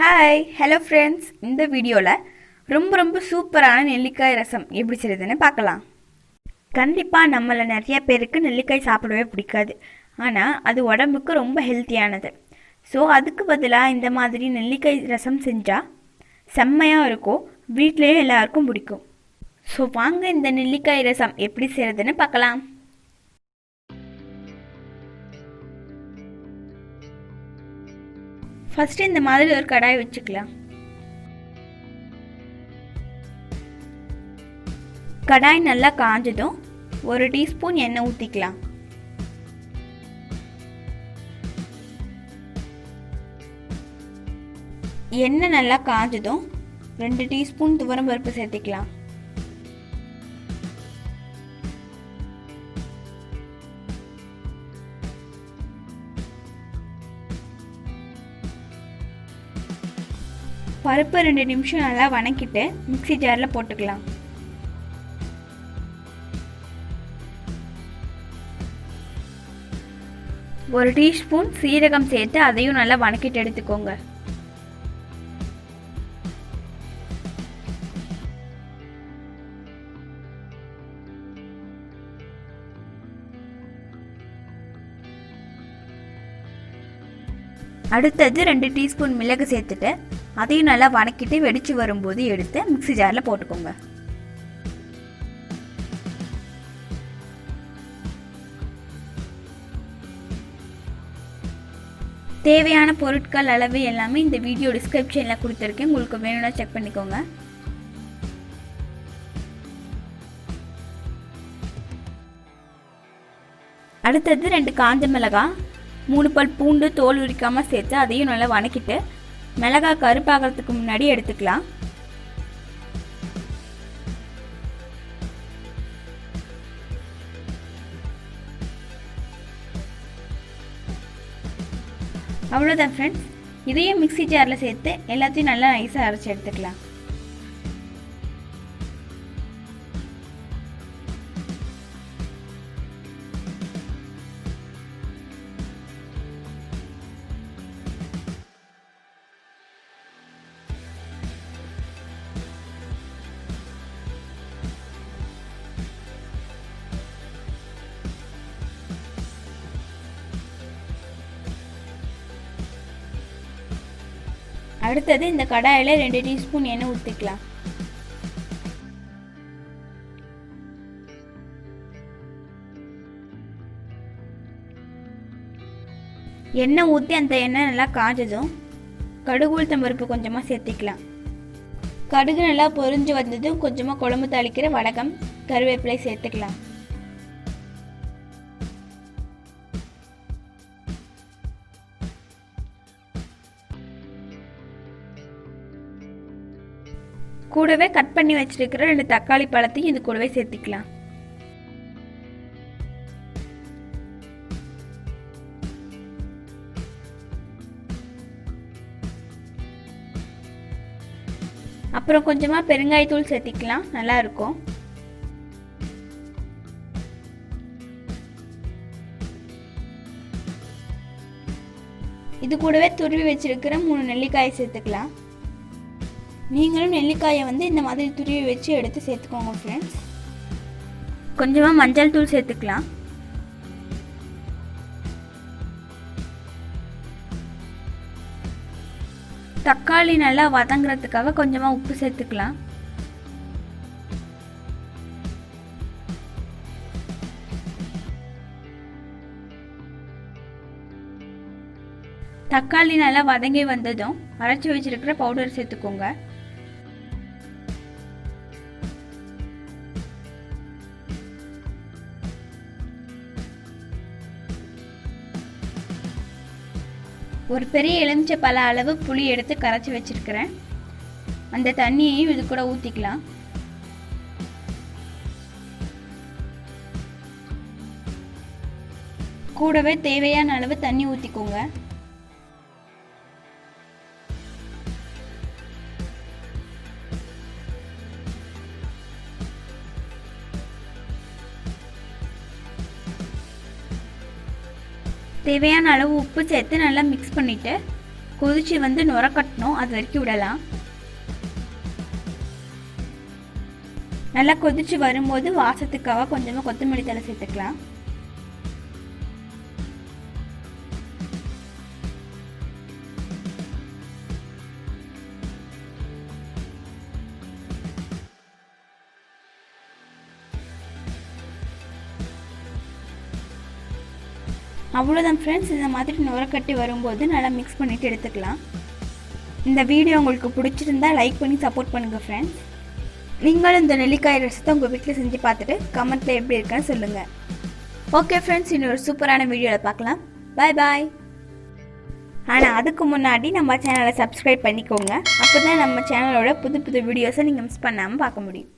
Hi hello friends, இந்த வீடியோவில் ரொம்ப சூப்பரான நெல்லிக்காய் ரசம் எப்படி செய்யுதுன்னு பார்க்கலாம். கண்டிப்பாக நம்மள நிறைய பேருக்கு நெல்லிக்காய் சாப்பிடவே பிடிக்காது. ஆனால் அது உடம்புக்கு ரொம்ப ஹெல்த்தியானது. ஸோ அதுக்கு பதிலாக இந்த மாதிரி நெல்லிக்காய் ரசம் செஞ்சால் செம்மையாக இருக்கும், வீட்லேயும் எல்லாருக்கும் பிடிக்கும். ஸோ வாங்க இந்த நெல்லிக்காய் ரசம் எப்படி செய்கிறதுன்னு பார்க்கலாம். ஃபஸ்ட்டு இந்த மாதிரி ஒரு கடாய் வச்சுக்கலாம். கடாய் நல்லா காஞ்சதும் 1 டீஸ்பூன் எண்ணெய் ஊற்றிக்கலாம். எண்ணெய் நல்லா காஞ்சதும் 2 டீஸ்பூன் துவரம் பருப்பு சேர்த்துக்கலாம். பருப்பு 2 நிமிஷம் நல்லா வணக்கிட்டு மிக்ஸி ஜாரில் போட்டுக்கலாம். ஒரு டீஸ்பூன் சீரகம் சேர்த்து அதையும் நல்லா வணக்கிட்டு எடுத்துக்கோங்க. அடுத்தது 2 டீஸ்பூன் மிளகு சேர்த்துட்டு அதையும் நல்லா வணக்கிட்டு வெடிச்சு வரும்போது எடுத்து மிக்ஸி ஜாரில் போட்டுக்கோங்க. தேவையான பொருட்கள் அளவு எல்லாமே இந்த வீடியோ டிஸ்கிரிப்ஷனில் கொடுத்துருக்கேன், உங்களுக்கு வேணும்னா செக் பண்ணிக்கோங்க. அடுத்தது 2 காஞ்ச மிளகாய், 3 பல் பூண்டு தோல் உரிக்காமல் சேர்த்து அதையும் நல்லா வணக்கிட்டு மிளகாய் கருப்பாகிறதுக்கு முன்னாடி எடுத்துக்கலாம். அவ்வளோதான் ஃப்ரெண்ட்ஸ், இதையும் மிக்ஸி ஜாரில் சேர்த்து எல்லாத்தையும் நல்லா நைஸாக அரைச்சி எடுத்துக்கலாம். அடுத்தது இந்த கடாயில் 2 டீஸ்பூன் எண்ணெய் ஊற்றிக்கலாம். எண்ணெய் ஊற்றி அந்த எண்ணெய் நல்லா காஞ்சதும் கடுகு உளுத்தம் பருப்பு கொஞ்சமாக சேர்த்திக்கலாம். கடுகு நல்லா பொரிஞ்சு வந்ததும் கொஞ்சமாக குழம்பு தாளிக்கிற வடகம் கருவேப்பிலை சேர்த்துக்கலாம். கூடவே கட் பண்ணி வச்சிருக்கிற 2 தக்காளி பழத்தையும் இது கூடவே சேர்த்திக்கலாம். அப்புறம் கொஞ்சமா பெருங்காயத்தூள் சேர்த்திக்கலாம், நல்லா இருக்கும். இது கூடவே துருவி வச்சிருக்கிற 3 நெல்லிக்காயை சேர்த்துக்கலாம். நீங்களும் நெல்லிக்காயை இந்த மாதிரி துருவி வச்சு எடுத்து சேர்த்துக்கோங்க ஃப்ரெண்ட்ஸ். கொஞ்சமாக மஞ்சள் தூள் சேர்த்துக்கலாம். தக்காளி நல்லா வதங்குறதுக்காக கொஞ்சமாக உப்பு சேர்த்துக்கலாம். தக்காளி நல்லா வதங்கி வந்ததும் அரைச்சி வச்சிருக்கிற பவுடர் சேர்த்துக்கோங்க. ஒரு பெரிய எலுமிச்சை பழ அளவு புளி எடுத்து கரைச்சி வச்சிருக்கிறேன், அந்த தண்ணியையும் இது கூட ஊற்றிக்கலாம். கூடவே தேவையான அளவு தண்ணி ஊற்றிக்கோங்க. தேவையான அளவு உப்பு சேர்த்து நல்லா மிக்ஸ் பண்ணிவிட்டு கொதிச்சு வந்து நுரக்கட்டணும், அது வரைக்கும் விடலாம். நல்லா கொதிச்சு வரும்போது வாசத்துக்காக கொஞ்சமாக கொத்தமல்லி தழை சேர்த்துக்கலாம். அவ்வளோதான் ஃப்ரெண்ட்ஸ். இந்த மாதிரி நுரக்கட்டி வரும்போது நல்லா மிக்ஸ் பண்ணிவிட்டு எடுத்துக்கலாம். இந்த வீடியோ உங்களுக்கு பிடிச்சிருந்தா லைக் பண்ணி சப்போர்ட் பண்ணுங்கள் ஃப்ரெண்ட்ஸ். நீங்களும் இந்த நெல்லிக்காய் ரசத்தை உங்கள் வீட்டில் செஞ்சு பார்த்துட்டு கமெண்ட்டில் எப்படி இருக்குன்னு சொல்லுங்கள். ஓகே ஃப்ரெண்ட்ஸ், இன்னொரு சூப்பரான வீடியோவில் பார்க்கலாம். பாய் பாய். ஆனால் அதுக்கு முன்னாடி நம்ம சேனலை சப்ஸ்கிரைப் பண்ணிக்கோங்க. அப்போ தான் நம்ம சேனலோட புது புது வீடியோஸை நீங்கள் மிஸ் பண்ணாமல் பார்க்க முடியும்.